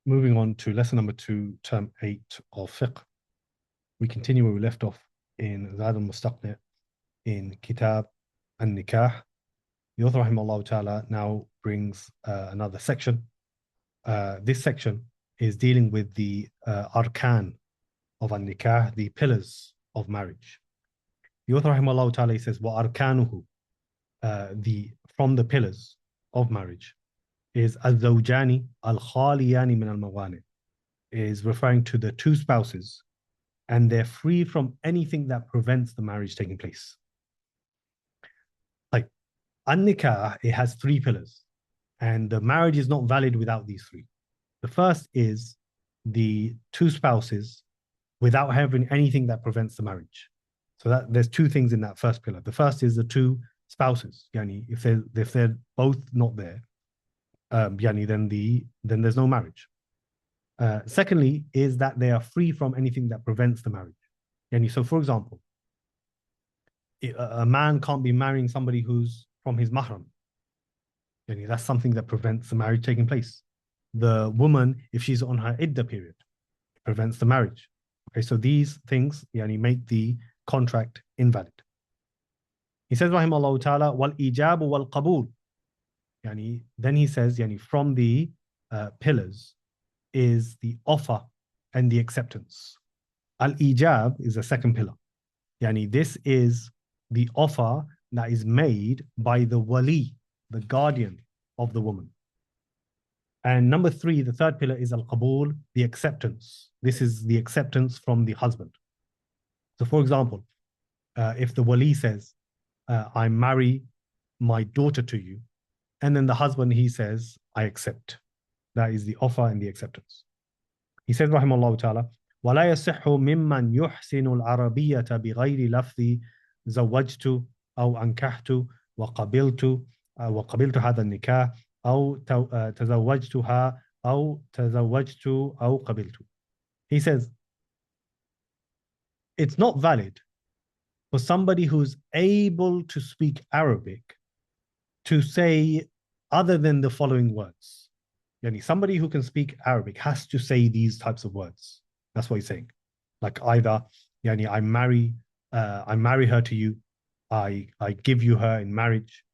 moving on to lesson number 2, term 8 of fiqh. We continue where we left off in Zad al-Mustaqni' in Kitab al-Nikah. The author, rahimahullah ta'ala, now brings another section. This section is dealing with the arkan of al-Nikah, the pillars of marriage. The author, rahimahullah ta'ala, says, wa arkanuhu, from the pillars of marriage, is al-zawjani al-khaliyani min al-mawani, is referring to the two spouses, and they're free from anything that prevents the marriage taking place. Like an-nikah, it has 3 pillars, and the marriage is not valid without these 3. The first is the two spouses without having anything that prevents the marriage. So that there's 2 things in that first pillar. The first is the two spouses. Yani, if they're both not there, then there's no marriage. Secondly, is that they are free from anything that prevents the marriage. Yani, so for example, a man can't be marrying somebody who's from his mahram. Yani, that's something that prevents the marriage taking place. The woman, if she's on her iddah period, it prevents the marriage. Okay, so these things make the contract invalid. He says, rahimahullah ta'ala, wal ijab wal qabul. Then he says, from the pillars is the offer and the acceptance. Al-ijab is the second pillar. This is the offer that is made by the wali, the guardian of the woman. And number 3, the third pillar, is al-qabul, the acceptance. This is the acceptance from the husband. So for example, if the wali says, I marry my daughter to you, and then the husband, he says, I accept. That is the offer and the acceptance. He says, rahimahullah ta'ala, وَلَا يَصِحُّ مِمَّنْ يُحْسِنُ الْعَرَبِيَّةَ بِغَيْرِ لَفْظِ زَوَّجْتُ أَوْ أَنْكَحْتُ وَقَبِلْتُ هَذَا النِّكَاحِ أَوْ تَزَوَّجْتُهَا أَوْ تَزَوَّجْتُ أَوْ قَبِلْتُ. He says, it's not valid for somebody who's able to speak Arabic to say other than the following words. Somebody who can speak Arabic has to say these types of words. That's what he's saying. Like either, I marry her to you, I give you her in marriage.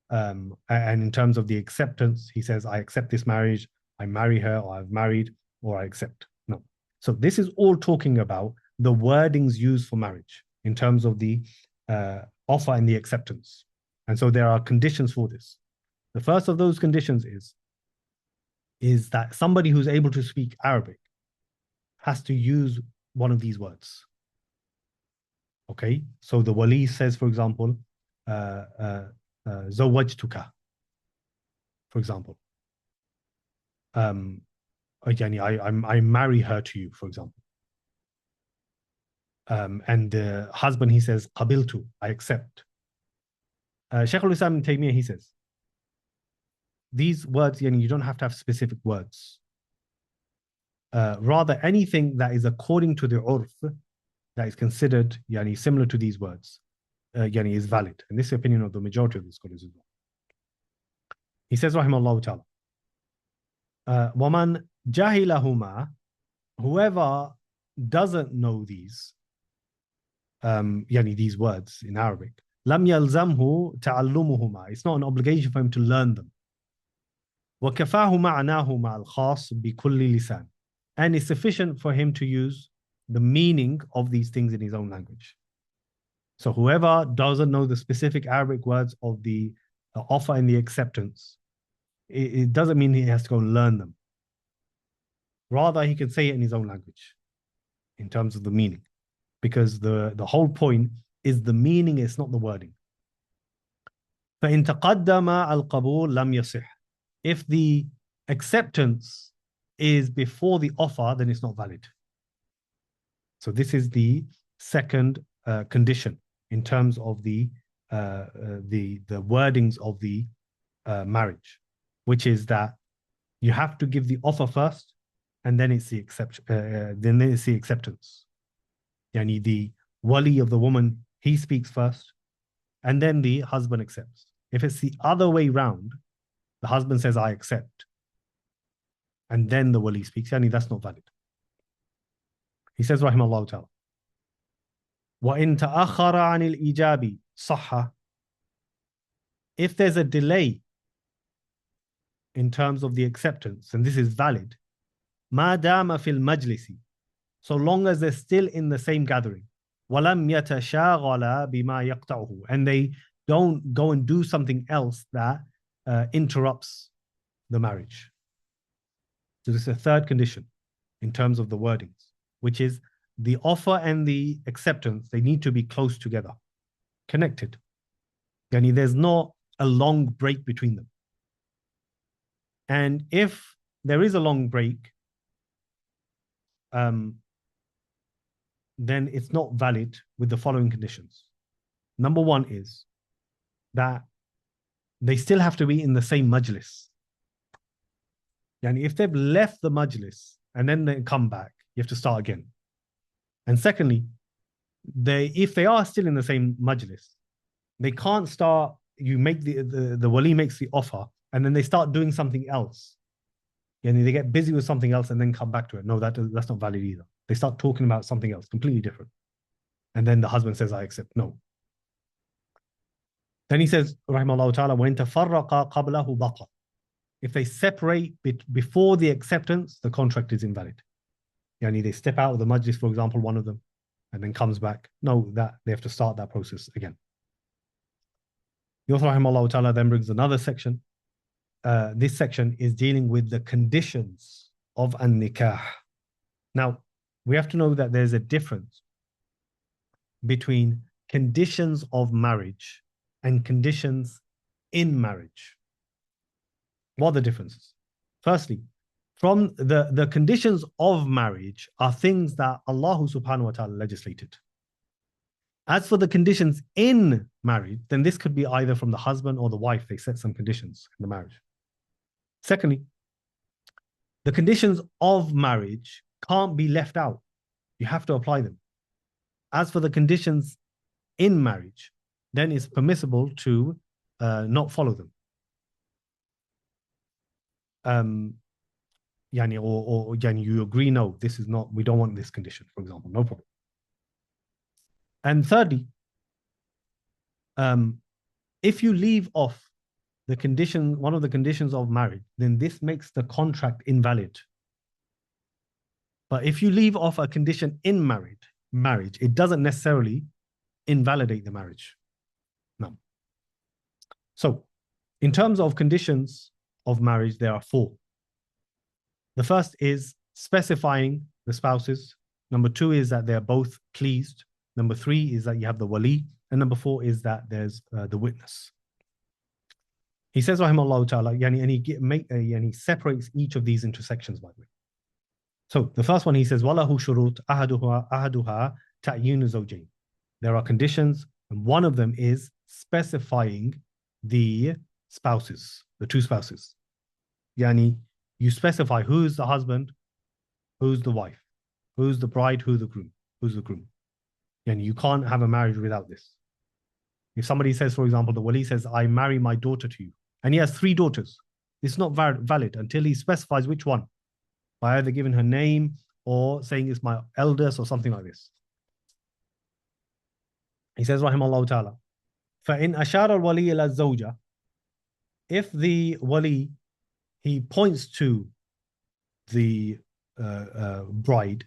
And in terms of the acceptance, he says, I accept this marriage, I marry her, or I've married, or I accept. No. So this is all talking about the wordings used for marriage in terms of the offer and the acceptance. And so there are conditions for this. The first of those conditions is that somebody who's able to speak Arabic has to use one of these words. Okay, so the wali says, for example, zawajtuka, for example. I marry her to you, for example. And the husband, he says, qabiltu, I accept. Shaykh al-Islam ibn Taymiyyah, he says, these words, you don't have to have specific words. Rather, anything that is according to the urf, that is considered similar to these words, is valid. And this is the opinion of the majority of the scholars as well. He says, rahimahullah ta'ala, وَمَنْ جَهِلَهُمَا, whoever doesn't know these, these words in Arabic, لَمْ يَلْزَمْهُ تَعَلُّمُهُمَا, it's not an obligation for him to learn them. وَكَفَاهُ مَعْنَاهُ مَعَ الْخَاص بِكُلِّ لِسَانٍ, and it's sufficient for him to use the meaning of these things in his own language. So whoever doesn't know the specific Arabic words of the offer and the acceptance, it doesn't mean he has to go and learn them. Rather, he can say it in his own language in terms of the meaning, because the whole point is the meaning, it's not the wording. فَإِن تَقَدَّمَ الْقَبُولُ لَمْ يَصِحْ, if the acceptance is before the offer, then it's not valid. So this is the second condition in terms of the wordings of the marriage, which is that you have to give the offer first, and then it's the acceptance. The wali of the woman, he speaks first, and then the husband accepts. If it's the other way round, the husband says, I accept, and then the wali speaks, yani that's not valid. He says, rahimahullah ta'ala, وَإِن تَأَخَّرَ عَنِ الْإِجَابِ صَحَّ. If there's a delay in terms of the acceptance, and this is valid, مَا دَامَ فِي الْمَجْلِسِ, so long as they're still in the same gathering, وَلَمْ يَتَشَاغَلَ بِمَا يَقْطَعُهُ, and they don't go and do something else that interrupts the marriage. So this is a third condition in terms of the wordings, which is the offer and the acceptance, they need to be close together, connected. Yani there's not a long break between them. And if there is a long break, then it's not valid with the following conditions. Number one is that they still have to be in the same majlis. Yani if they've left the majlis and then they come back, you have to start again. And secondly, if they are still in the same majlis, they can't start, you make the wali makes the offer and then they start doing something else. Yani they get busy with something else and then come back to it. No, that's not valid either. They start talking about something else, completely different. And then the husband says, I accept. No. Then he says, rahimahullah ta'ala, وَإِن تَفَرَّقَ قَبْلَهُ بَطَلَ. If they separate before the acceptance, the contract is invalid. Yani they step out of the majlis, for example, one of them, and then comes back. No, that they have to start that process again. The author, rahimahullah ta'ala, then brings another section. This section is dealing with the conditions of an-nikah. Now, we have to know that there's a difference between conditions of marriage and conditions in marriage. What are the differences? Firstly, from the conditions of marriage are things that Allah subhanahu wa ta'ala legislated. As for the conditions in marriage, then this could be either from the husband or the wife. They set some conditions in the marriage. Secondly, the conditions of marriage can't be left out. You have to apply them. As for the conditions in marriage, then it's permissible to not follow them. Yani, or yani you agree, no, this is not, we don't want this condition, for example, no problem. And thirdly, if you leave off the condition, one of the conditions of marriage, then this makes the contract invalid. But if you leave off a condition in marriage, it doesn't necessarily invalidate the marriage. No. So, in terms of conditions of marriage, there are four. The first is specifying the spouses. Number two is that they're both pleased. Number three is that you have the wali. And number four is that there's the witness. He says, rahimahullah ta'ala, and he separates each of these into sections, by the way. So the first one, he says, وَلَهُ شُرُوطْ أَحَدُهَا تَعْيِينُ زَوْجَيْنِ. There are conditions, and one of them is specifying the spouses, the two spouses. Yani, you specify who's the husband, who's the wife, who's the bride, who's the groom. And you can't have a marriage without this. If somebody says, for example, the wali says, I marry my daughter to you, and he has 3 daughters, it's not valid until he specifies which one, by either giving her name or saying it's my eldest or something like this. He says, rahimahullah ta'ala, فَإِنْ أَشَارَ الْوَلِيِّ إِلَى الزَّوْجَةِ. If the wali, he points to the bride,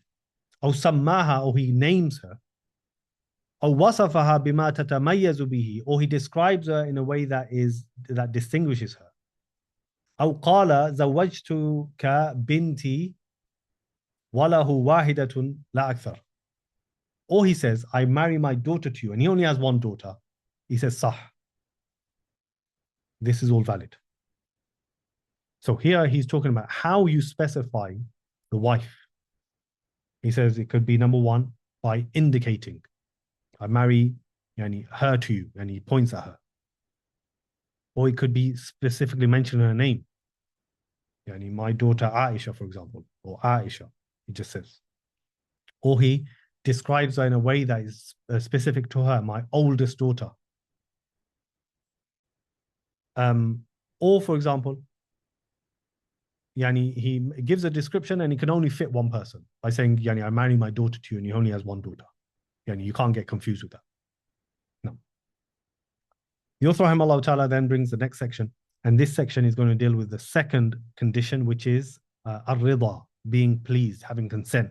أو سماها, or he names her, أو وصفها بما تتميز به, or he describes her in a way that distinguishes her. أو قال زوجتك بنتي وله واحدة لا أكثر. Or he says, I marry my daughter to you, and he only has one daughter. He says, صح. This is all valid. So here he's talking about how you specify the wife. He says it could be, number one, by indicating, I marry her to you, and he points at her. Or it could be specifically mentioning her name. My daughter Aisha, for example, or Aisha, he just says. Or he describes her in a way that is specific to her, my oldest daughter. Or, for example, Yani, he gives a description and he can only fit one person by saying, yani, I marry my daughter to you and he only has one daughter. Yani, you can't get confused with that. No. The author rahimahullah ta'ala then brings the next section, and this section is going to deal with the second condition, which is ar-rida, being pleased, having consent.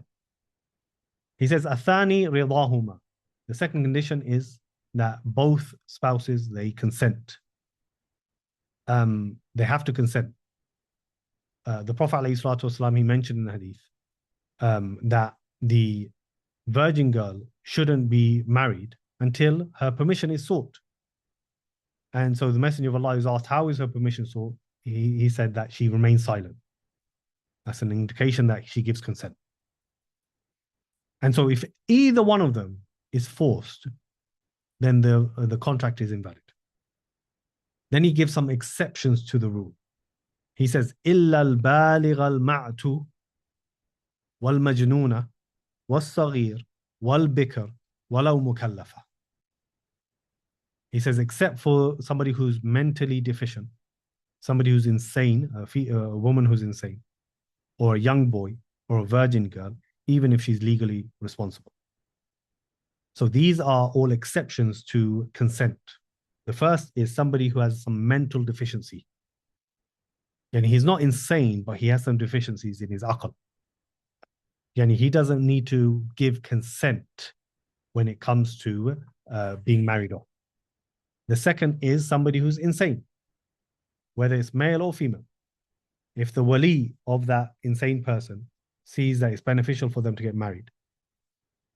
He says, athani ridahuma. The second condition is that both spouses, they consent. They have to consent. The Prophet ﷺ, he mentioned in the hadith that the virgin girl shouldn't be married until her permission is sought. And so the Messenger of Allah is asked, how is her permission sought? He said that she remains silent. That's an indication that she gives consent. And so if either one of them is forced, then the contract is invalid. Then he gives some exceptions to the rule. He says, إِلَّا الْبَالِغَ الْمَعْتُ وَالْمَجْنُونَ وَالصَّغِيرُ وَالْبِكْرُ وَلَوْ مُكَلَّفَ. He says, except for somebody who's mentally deficient, somebody who's insane, a woman who's insane, or a young boy, or a virgin girl, even if she's legally responsible. So these are all exceptions to consent. The first is somebody who has some mental deficiency. And he's not insane, but he has some deficiencies in his aql. Yani he doesn't need to give consent when it comes to being married off. The second is somebody who's insane, whether it's male or female. If the wali of that insane person sees that it's beneficial for them to get married,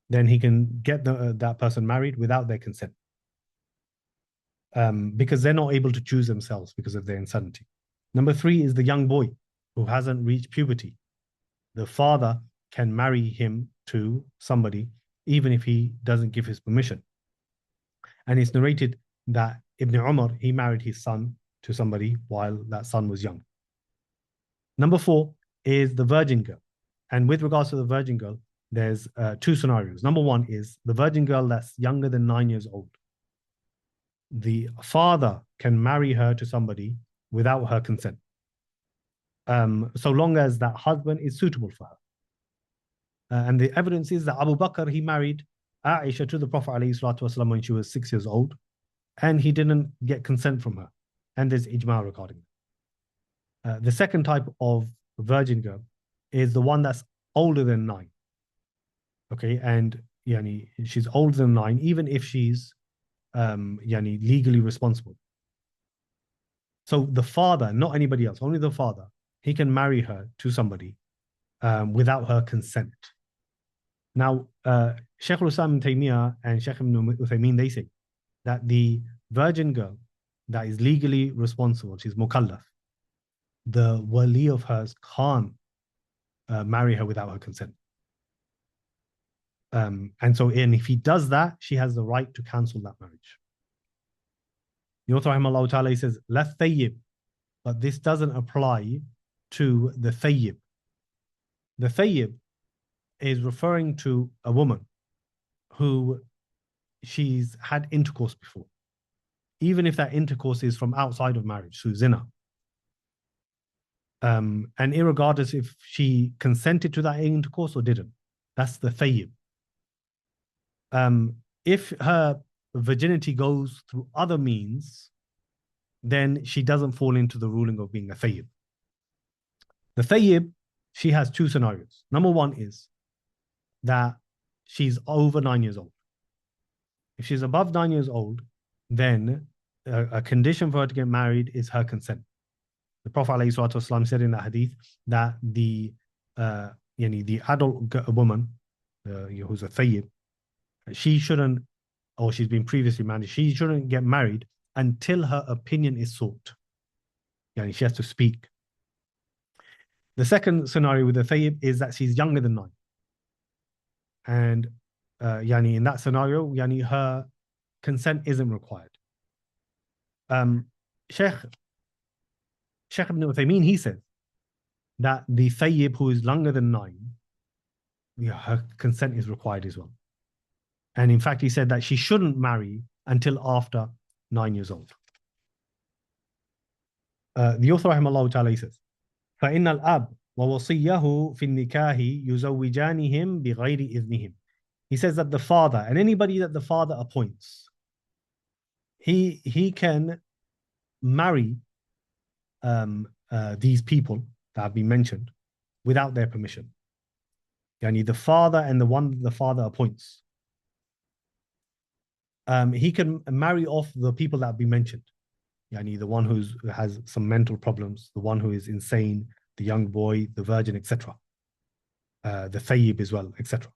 then he can get that person married without their consent. Because they're not able to choose themselves because of their insanity. Number three is the young boy who hasn't reached puberty. The father can marry him to somebody even if he doesn't give his permission. And it's narrated that Ibn Umar, he married his son to somebody while that son was young. Number four is the virgin girl. And with regards to the virgin girl, there's two scenarios. Number one is the virgin girl that's younger than 9 years old. The father can marry her to somebody without her consent, so long as that husband is suitable for her. And the evidence is that Abu Bakr, he married Aisha to the Prophet ﷺ when she was 6 years old, and he didn't get consent from her. And there's ijma regarding it. The second type of virgin girl is the one that's older than 9. Okay, and yani, she's older than 9, even if she's yani, legally responsible. So the father, not anybody else, only the father, he can marry her to somebody without her consent. Now, Shaykh al-Islam ibn Taymiyyah and Shaykh ibn Uthaymeen, they say that the virgin girl that is legally responsible, she's mukallaf, the wali of hers can't marry her without her consent. And if he does that, she has the right to cancel that marriage. The author rahimahullah ta'ala, he says, la thayyib, but this doesn't apply to the thayyib. The thayyib is referring to a woman who she's had intercourse before, even if that intercourse is from outside of marriage, so zina. And irregardless if she consented to that intercourse or didn't, that's the thayyib. If her virginity goes through other means, then she doesn't fall into the ruling of being a thayyib. The thayyib, she has two scenarios. Number one is that she's over 9 years old. If she's above 9 years old, then a condition for her to get married is her consent. The Prophet ﷺ said in that hadith that the adult woman who's a thayyib, she shouldn't, or she's been previously married, she shouldn't get married until her opinion is sought. Yani she has to speak. The second scenario with the thayyib is that she's younger than 9. And in that scenario, her consent isn't required. Shaykh ibn Uthaymeen, he says that the thayyib who is younger than 9, her consent is required as well. And in fact, he said that she shouldn't marry until after 9 years old. The author rahimahullah ta'ala says, فإن الأب ووصيه في النكاح يزوجانهم بغير إذنهم. He says that the father and anybody that the father appoints, he can marry these people that have been mentioned without their permission. Yani the father and the one the father appoints, he can marry off the people that have been mentioned. Yani the one who has some mental problems, the one who is insane, the young boy, the virgin, etc. The thayyib as well, etc.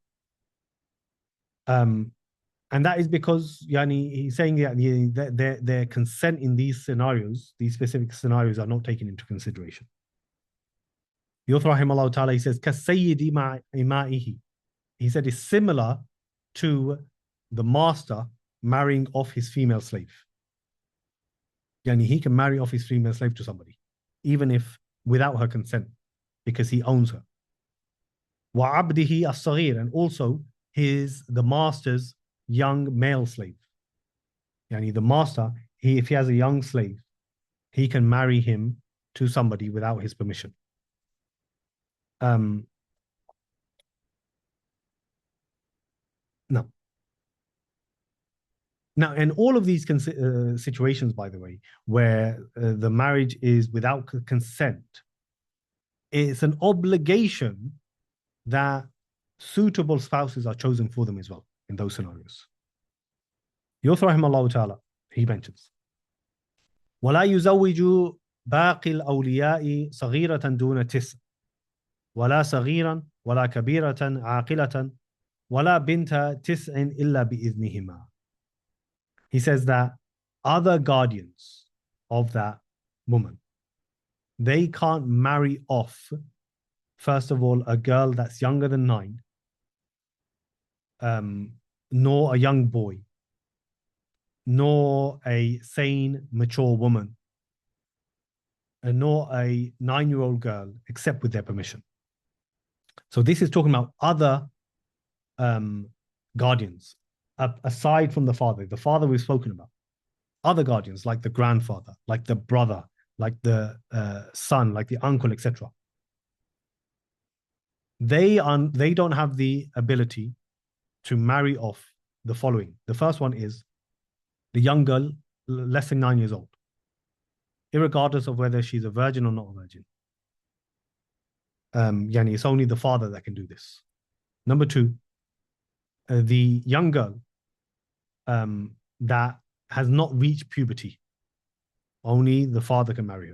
And that is because yani, he's saying that their consent in these scenarios, these specific scenarios, are not taken into consideration. The author, rahimahullah ta'ala, he says, كَالسَّيِّدِ مَعَ إِمَائِهِ. He said it's similar to the master marrying off his female slave. Yani he can marry off his female slave to somebody, even if without her consent, because he owns her. وَعَبْدِهِ الصَّغِيرِ, and also the master's young male slave. Yani the master, if he has a young slave, he can marry him to somebody without his permission. No. Now, in all of these situations, by the way, where the marriage is without consent, it's an obligation that suitable spouses are chosen for them as well in those scenarios. The author, rahimahullah ta'ala, he mentions, وَلَا يُزَوِّجُ بَاقِي الْأَوْلِيَاءِ صَغِيرَةً دُونَ تِسْعٍ وَلَا صَغِيرًا وَلَا كَبِيرَةً عَاقِلَةً وَلَا بِنْتَ تِسْعٍ إِلَّا بِإِذْنِهِمَا. He says that other guardians of that woman, they can't marry off, first of all, a girl that's younger than 9, nor a young boy, nor a sane, mature woman, and nor a 9-year-old girl, except with their permission. So this is talking about other guardians, aside from the father. The father we've spoken about. Other guardians, like the grandfather, like the brother, like the son, like the uncle, etc. They don't have the ability to marry off the following. The first one is the young girl less than 9 years old, irregardless of whether she's a virgin or not a virgin. Yani it's only the father that can do this. Number 2, the young girl that has not reached puberty. Only the father can marry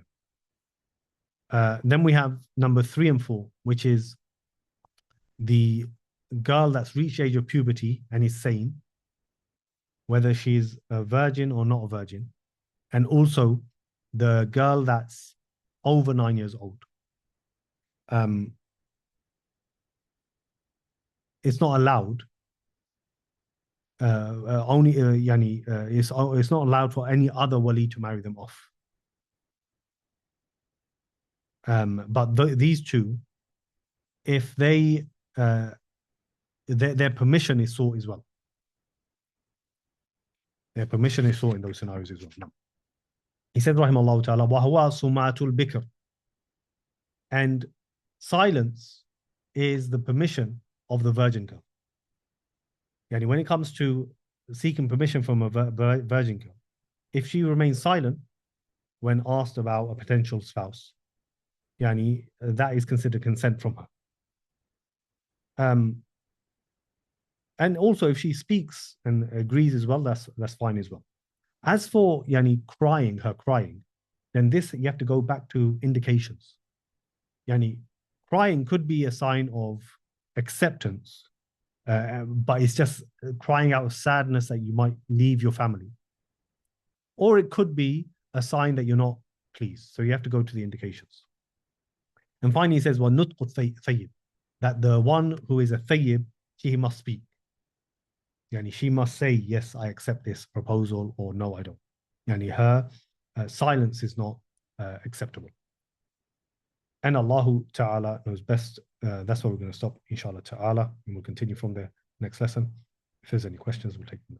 her. Then we have number 3 and 4, which is the girl that's reached age of puberty and is sane, whether she's a virgin or not a virgin, and also the girl that's over 9 years old. It's not allowed. It's not allowed for any other wali to marry them off. But these two, if their permission is sought as well. Their permission is sought in those scenarios as well. No. He said, rahimahullah ta'ala, وَهُوَ سُمَاتُ الْبِكْرِ. And silence is the permission of the virgin girl. Yani when it comes to seeking permission from a virgin girl, if she remains silent when asked about a potential spouse, yani that is considered consent from her. And also if she speaks and agrees as well, that's fine as well. As for yani her crying, then this you have to go back to indications. Yani crying could be a sign of acceptance, but it's just crying out of sadness that you might leave your family. Or it could be a sign that you're not pleased. So you have to go to the indications. And finally, he says, وَالنُّطْقُ الثَّيِّبِ, that the one who is a thayyib, she must speak. Yani she must say, yes, I accept this proposal, or no, I don't. Yani her silence is not acceptable. And Allah Ta'ala knows best. That's where we're going to stop, inshallah Ta'ala. And we'll continue from the next lesson. If there's any questions, we'll take them.